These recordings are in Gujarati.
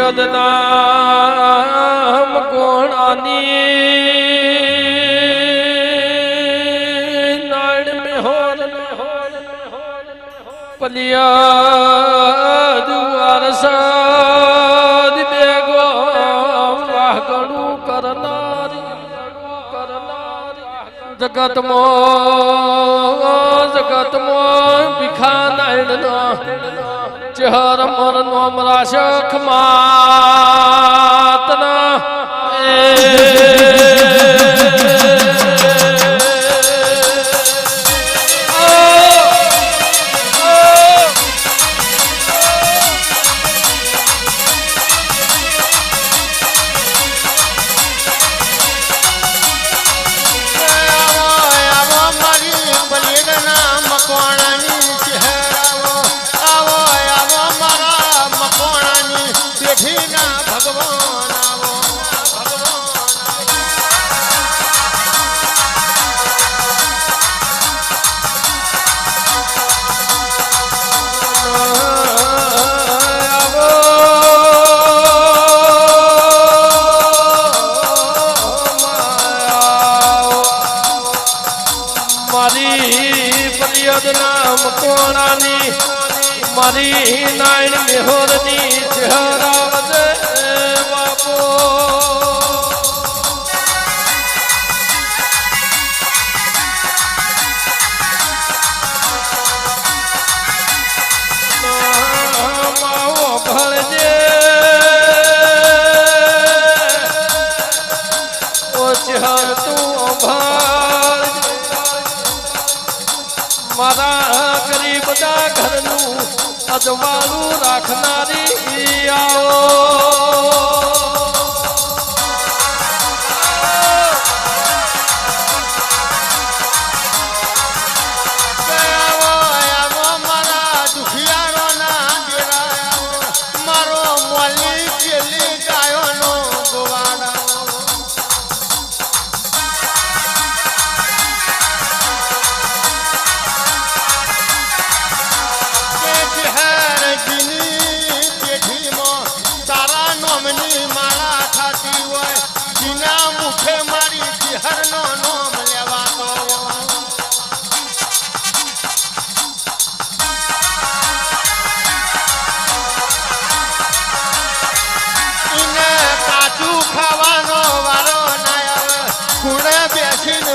ફરિયાદ નામ કોણાની નાડ મેહોર પલિયાદ વારસાદ બેગો વાહગણું કરનારી જગતમાં ભીખા નાયણના ચહર મર નોમ રાશખ માતના મારી નાયણ મેહોરની ચહેરાવજે બાપો માવો ભળજે ઓ ચહેર તું ભળજે મારા ગરીબ ના ઘરનું અજવાળું રાખનારી આવો મારા દુખિયારો ના ડેરા મારો મોલી પેલી ગાયો નો ગોવાડા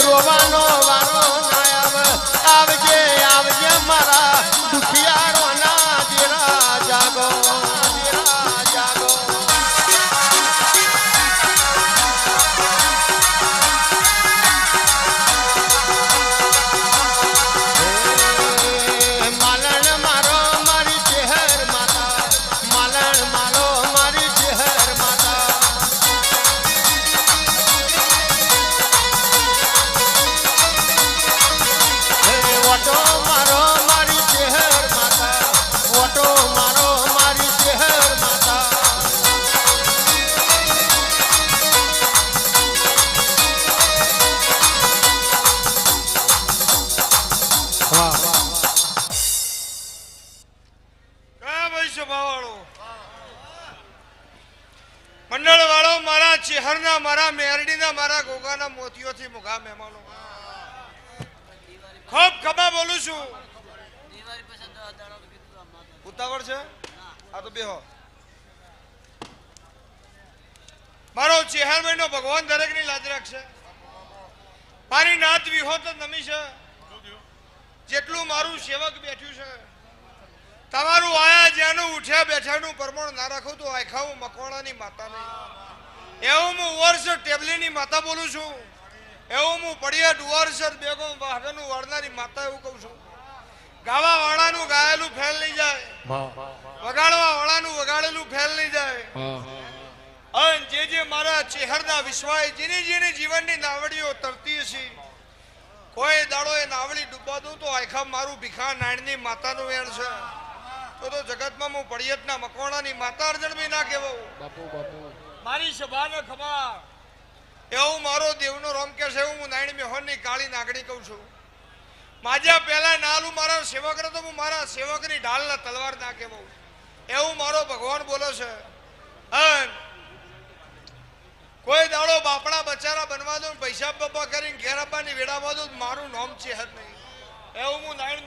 રોવાનો વારો ના આવજે આવજે મારા દુખિયારો ના દેરા જાગો માલણ મારો મારી ચહેર માતા માલણ મારો મારી ચહેર માતા ઓટો મારો મારી ચહેર માતા ઓટો મારો મારી ચહેર માતા કયા ભાઈ સભાવાળો મંડળ વાળો મારા ચહેરના મારા મેરડીના મારા ગોગાના મોતીઓથી મુખા મહેમાનો ખૂબ ખભા બોલું છું ઉતાવળ છે આ તો બેહો મારો ચહેર મહિનો ભગવાન દરેક ની લાજ રાખશે મારી નાત વિહો તો નમી છે જેટલું મારું સેવક બેઠું છે તમારું આયા જેનું ઉઠ્યા બેઠાનું પ્રમાણ ના રાખું તો આખાવું મકવાણાની માતા નહીં એવું હું વર્ષ ટેબલીની માતા બોલું છું એવું હું પડિયા ડુવારસર બેગો વાહગનું વાળનારી માતા એવું કહું છું ગાવા વાળાનું ગાયેલું ફેલ નહીં જાય વગાડવા વાળાનું વગાડેલું ફેલ નહીં જાય અને જે મારા ચહેરના વિશ્વાય જેની જેની જીવનની નાવડીઓ તરતી છે કોઈ દાડો એ નાવડી ડૂબા દઉં તો આખા મારું ભીખા નાયણની માતાનું વેણ છે તો જગતમાં હું પડિયતના મકવાણાની માતા અર્જણ બી ના કહેવું મારી સભાને ખબર એવું મારો દેવનો રોમ કે છે હું નાયણ મેહોરની કાળી નાગણી કહું છું માજા પહેલા નાલું મારા સેવક હતો હું મારા સેવકની ઢાલના તલવાર ના કહેવું એવું મારો ભગવાન બોલે છે અન કોઈ દાડો બાપડા બચારા બનવા દો ને પૈસા બપ્પા કરીને ઘેર આપવાની વેડામાં દો મારું નામ છે હદ નહીં એવું હું નાયણ